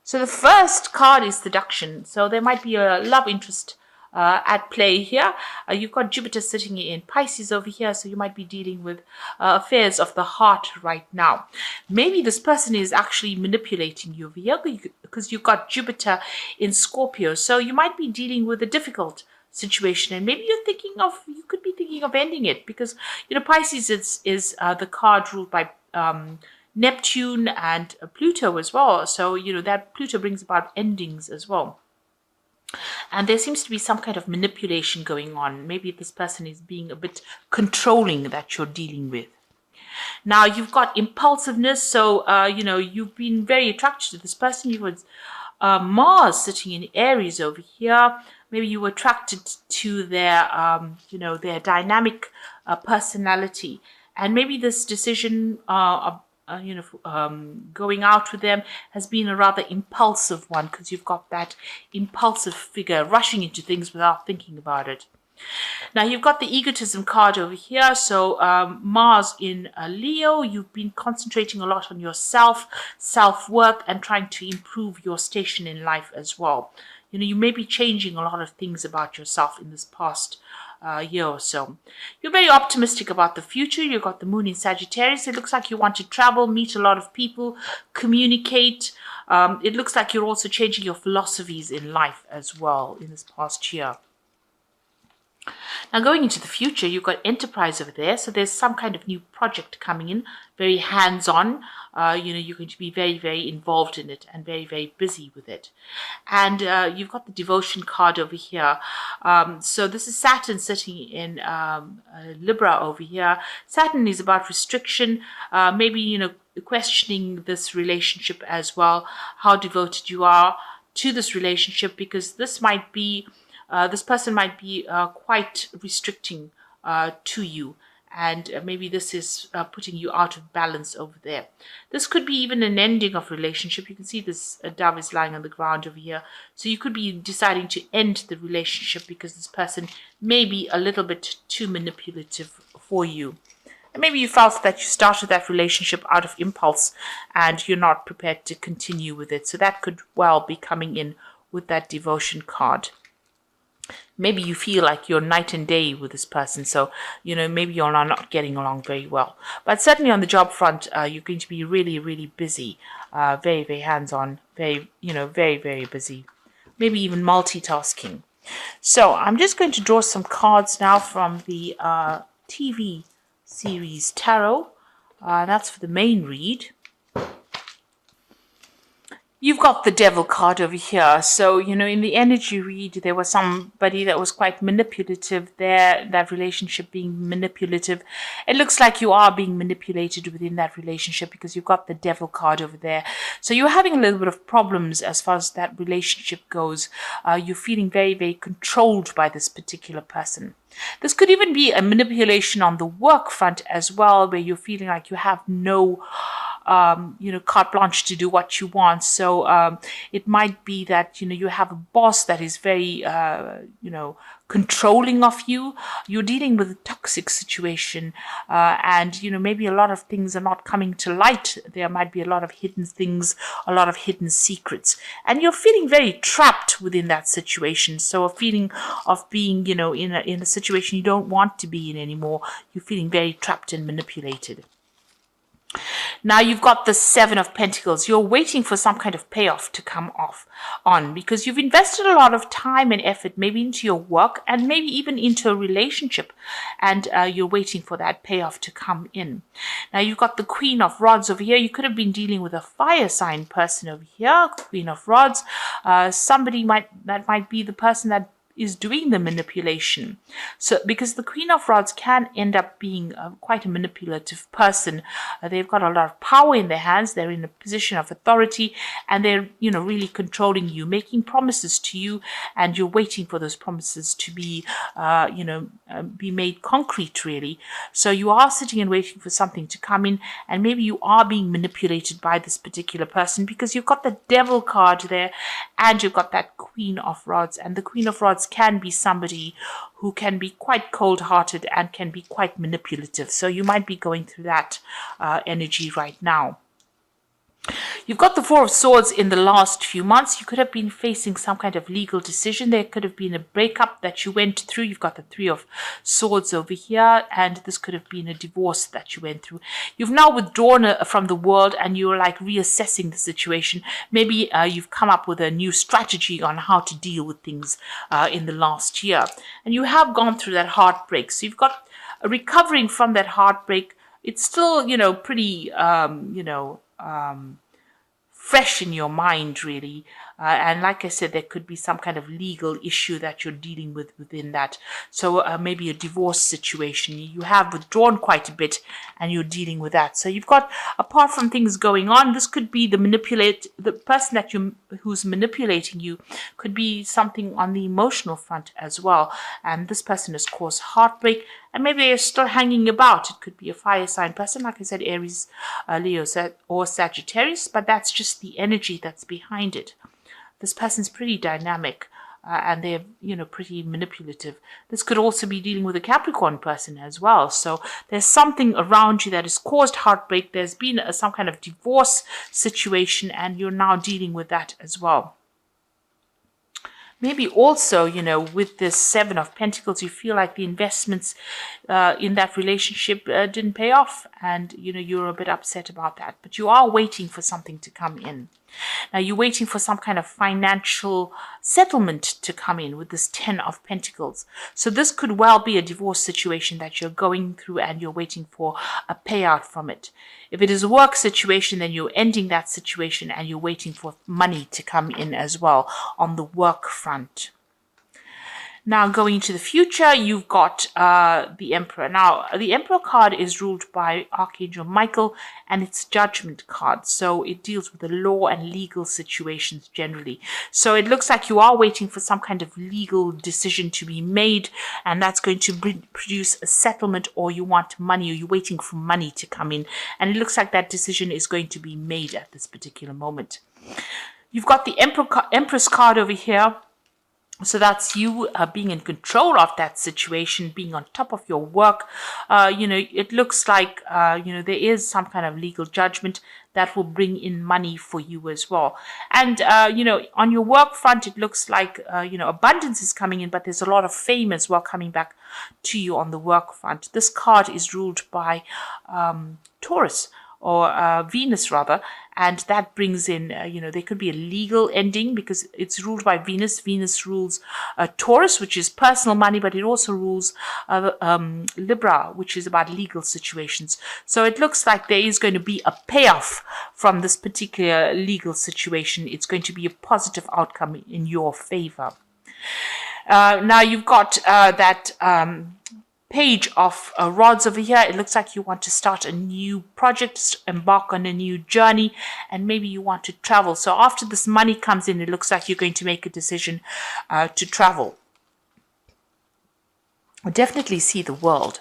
So the first card is seduction. So there might be a love interest at play here. You've got Jupiter sitting in Pisces over here, so you might be dealing with affairs of the heart right now. Maybe this person is actually manipulating you over here because you've got Jupiter in Scorpio, so you might be dealing with a difficult situation, and maybe you could be thinking of ending it, because Pisces is the card ruled by Neptune and Pluto as well. So, that Pluto brings about endings as well. And there seems to be some kind of manipulation going on. Maybe this person is being a bit controlling that you're dealing with. Now, you've got impulsiveness. So, you've been very attracted to this person. You've got Mars sitting in Aries over here. Maybe you were attracted to their dynamic personality. And maybe this decision going out with them has been a rather impulsive one, because you've got that impulsive figure rushing into things without thinking about it. Now, you've got the egotism card over here. So Mars in Leo, you've been concentrating a lot on yourself, self-worth, and trying to improve your station in life as well. You may be changing a lot of things about yourself in this past year or so. You're very optimistic about the future. You've got the moon in Sagittarius. It looks like you want to travel, meet a lot of people, communicate. It looks like you're also changing your philosophies in life as well in this past year. Now, going into the future, you've got enterprise over there. So there's some kind of new project coming in, very hands-on. You're going to be very, very involved in it and very, very busy with it. And you've got the devotion card over here. So this is Saturn sitting in Libra over here. Saturn is about restriction, maybe, questioning this relationship as well, how devoted you are to this relationship, because this person might be quite restricting to you, and maybe this is putting you out of balance over there. This could be even an ending of relationship. You can see this dove is lying on the ground over here. So you could be deciding to end the relationship because this person may be a little bit too manipulative for you. And maybe you felt that you started that relationship out of impulse and you're not prepared to continue with it. So that could well be coming in with that devotion card. Maybe you feel like you're night and day with this person. So, maybe you're not getting along very well. But certainly on the job front, you're going to be really, really busy. Very, very hands-on. Very, very, very busy. Maybe even multitasking. So I'm just going to draw some cards now from the TV series Tarot. That's for the main read. You've got the Devil card over here. So, in the energy read, there was somebody that was quite manipulative there, that relationship being manipulative. It looks like you are being manipulated within that relationship because you've got the Devil card over there. So you're having a little bit of problems as far as that relationship goes. You're feeling very, very controlled by this particular person. This could even be a manipulation on the work front as well, where you're feeling like you have no carte blanche to do what you want. So it might be that, you have a boss that is very, controlling of you. You're dealing with a toxic situation, and, maybe a lot of things are not coming to light. There might be a lot of hidden things, a lot of hidden secrets, and you're feeling very trapped within that situation. So a feeling of being, in a situation you don't want to be in anymore. You're feeling very trapped and manipulated. Now you've got the Seven of Pentacles. You're waiting for some kind of payoff to come on because you've invested a lot of time and effort, maybe into your work and maybe even into a relationship, and you're waiting for that payoff to come in. Now you've got the Queen of Rods over here. You could have been dealing with a fire sign person over here, Queen of Rods. Somebody that might be the person that is doing the manipulation. So because the Queen of Rods can end up being quite a manipulative person. They've got a lot of power in their hands. They're in a position of authority and they're, really controlling you, making promises to you, and you're waiting for those promises to be, be made concrete, really. So you are sitting and waiting for something to come in, and maybe you are being manipulated by this particular person because you've got the Devil card there and you've got that Queen of Rods, and the Queen of Rods can be somebody who can be quite cold-hearted and can be quite manipulative. So you might be going through that energy right now. You've got the Four of Swords in the last few months. You could have been facing some kind of legal decision. There could have been a breakup that you went through. You've got the Three of Swords over here, and this could have been a divorce that you went through. You've now withdrawn from the world, and you're like reassessing the situation. Maybe you've come up with a new strategy on how to deal with things in the last year. And you have gone through that heartbreak. So you've got recovering from that heartbreak. It's still, pretty, fresh in your mind, really. And like I said, there could be some kind of legal issue that you're dealing with within that. So maybe a divorce situation. You have withdrawn quite a bit and you're dealing with that. So you've got, apart from things going on, this could be the person that who's manipulating you could be something on the emotional front as well. And this person has caused heartbreak, and maybe they're still hanging about. It could be a fire sign person, like I said, Aries, Leo, or Sagittarius, but that's just the energy that's behind it. This person's pretty dynamic and they're, pretty manipulative. This could also be dealing with a Capricorn person as well. So there's something around you that has caused heartbreak. There's been some kind of divorce situation and you're now dealing with that as well. Maybe also, with this Seven of Pentacles, you feel like the investments in that relationship didn't pay off and, you're a bit upset about that. But you are waiting for something to come in. Now, you're waiting for some kind of financial settlement to come in with this Ten of Pentacles. So this could well be a divorce situation that you're going through and you're waiting for a payout from it. If it is a work situation, then you're ending that situation and you're waiting for money to come in as well on the work front. Now, going into the future, you've got the Emperor. Now, the Emperor card is ruled by Archangel Michael, and it's Judgment card. So it deals with the law and legal situations generally. So it looks like you are waiting for some kind of legal decision to be made, and that's going to produce a settlement, or you want money, or you're waiting for money to come in. And it looks like that decision is going to be made at this particular moment. You've got the Empress card over here. So that's you being in control of that situation, being on top of your work. It looks like, there is some kind of legal judgment that will bring in money for you as well. And, on your work front, it looks like, abundance is coming in, but there's a lot of fame as well coming back to you on the work front. This card is ruled by Taurus, or Venus rather, and that brings in, there could be a legal ending because it's ruled by Venus. Venus rules Taurus, which is personal money, but it also rules Libra, which is about legal situations. So it looks like there is going to be a payoff from this particular legal situation. It's going to be a positive outcome in your favor. Now you've got that Page of Rods over here. It looks like you want to start a new project, embark on a new journey, and maybe you want to travel. So after this money comes in, it looks like you're going to make a decision to travel. Definitely see the world.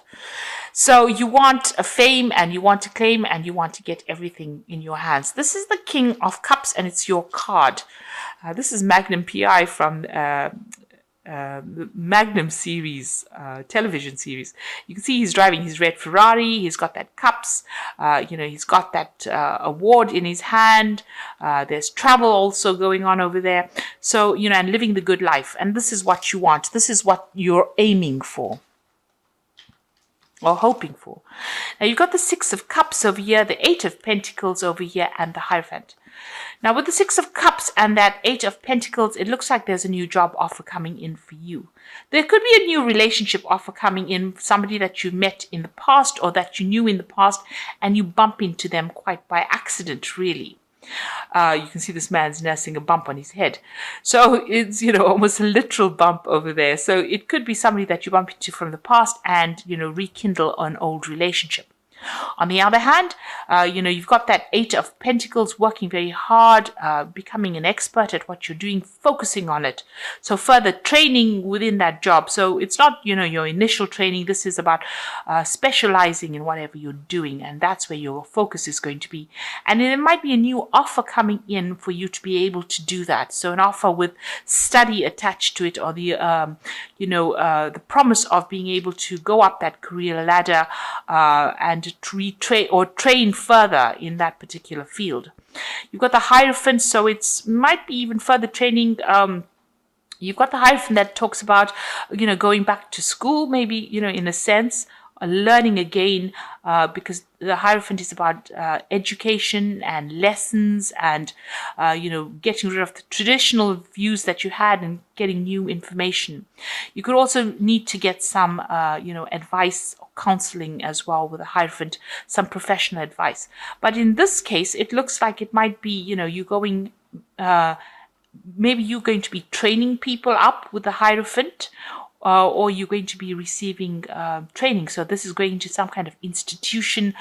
So you want a fame and you want to claim and you want to get everything in your hands. This is the King of Cups and it's your card. This is Magnum PI from the Magnum series, television series. You can see he's driving his red Ferrari. He's got that cups, he's got that award in his hand. There's travel also going on over there. So, and living the good life. And this is what you want. This is what you're aiming for, or hoping for. Now you've got the Six of Cups over here, the Eight of Pentacles over here, and the Hierophant. Now with the Six of Cups and that Eight of Pentacles, it looks like there's a new job offer coming in for you. There could be a new relationship offer coming in, somebody that you met in the past or that you knew in the past, and you bump into them quite by accident, really. You can see this man's nursing a bump on his head. So it's, almost a literal bump over there. So it could be somebody that you bump into from the past and, rekindle an old relationship. On the other hand, you've got that Eight of Pentacles, working very hard, becoming an expert at what you're doing, focusing on it. So further training within that job. So it's not, your initial training. This is about specializing in whatever you're doing. And that's where your focus is going to be. And it might be a new offer coming in for you to be able to do that. So an offer with study attached to it, or the, the promise of being able to go up that career ladder and retrain or train further in that particular field. You've got the Hierophant, so it's might be even further training. You've got the Hierophant that talks about, going back to school, maybe, in a sense, learning again, because the Hierophant is about education and lessons and, getting rid of the traditional views that you had and getting new information. You could also need to get some, advice or counseling as well with the Hierophant, some professional advice. But in this case, it looks like it might be, you going, maybe you're going to be training people up with the Hierophant, or you're going to be receiving training. So this is going to some kind of institution,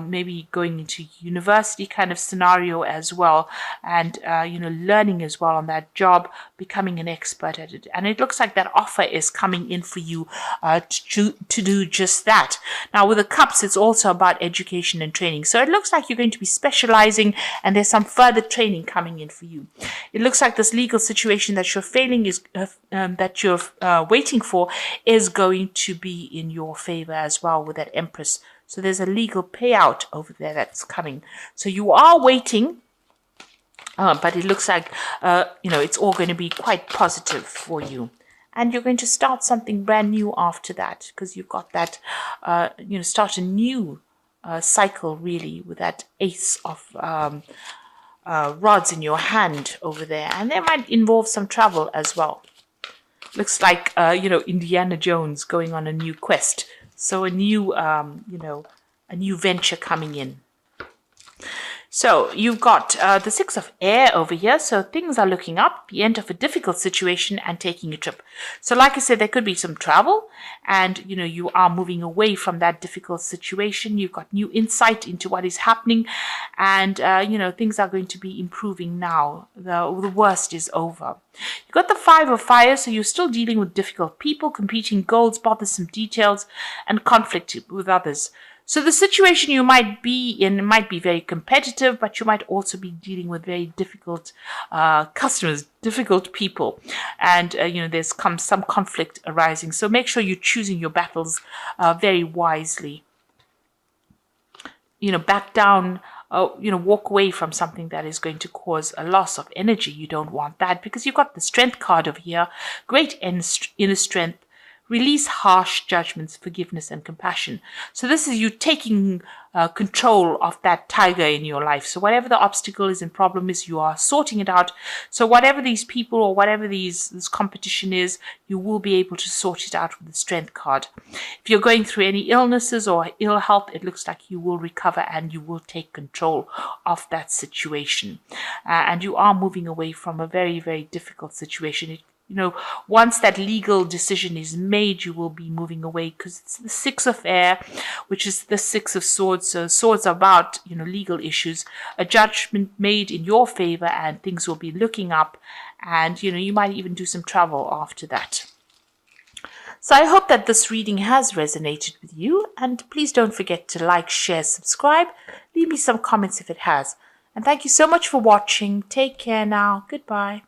maybe going into university kind of scenario as well, and learning as well on that job, becoming an expert at it. And it looks like that offer is coming in for you to do just that. Now with the Cups, it's also about education and training. So it looks like you're going to be specializing, and there's some further training coming in for you. It looks like this legal situation that you're failing is that you're waiting for is going to be in your favor as well with that Empress. So there's a legal payout over there that's coming. So you are waiting, but it looks like, it's all going to be quite positive for you. And you're going to start something brand new after that, because you've got that, start a new cycle really with that Ace of rods in your hand over there. And that might involve some travel as well. Looks like, Indiana Jones going on a new quest. So a new, a new venture coming in. So you've got the Six of Air over here. So things are looking up, the end of a difficult situation and taking a trip. So like I said, there could be some travel and, you are moving away from that difficult situation. You've got new insight into what is happening and, things are going to be improving now. The worst is over. You've got the Five of Fire, so you're still dealing with difficult people, competing goals, bothersome details, and conflict with others. So the situation you might be in might be very competitive, but you might also be dealing with very difficult customers, difficult people. And, there's some conflict arising. So make sure you're choosing your battles very wisely. Back down, walk away from something that is going to cause a loss of energy. You don't want that because you've got the Strength card over here. Great inner strength. Release harsh judgments, forgiveness, and compassion. So this is you taking control of that tiger in your life. So whatever the obstacle is and problem is, you are sorting it out. So whatever these people or whatever this competition is, you will be able to sort it out with the Strength card. If you're going through any illnesses or ill health, it looks like you will recover and you will take control of that situation. And you are moving away from a very, very difficult situation. Once that legal decision is made, you will be moving away because it's the Six of Air, which is the Six of Swords. So swords are about, legal issues, a judgment made in your favor and things will be looking up and, you might even do some travel after that. So I hope that this reading has resonated with you and please don't forget to like, share, subscribe. Leave me some comments if it has. And thank you so much for watching. Take care now. Goodbye.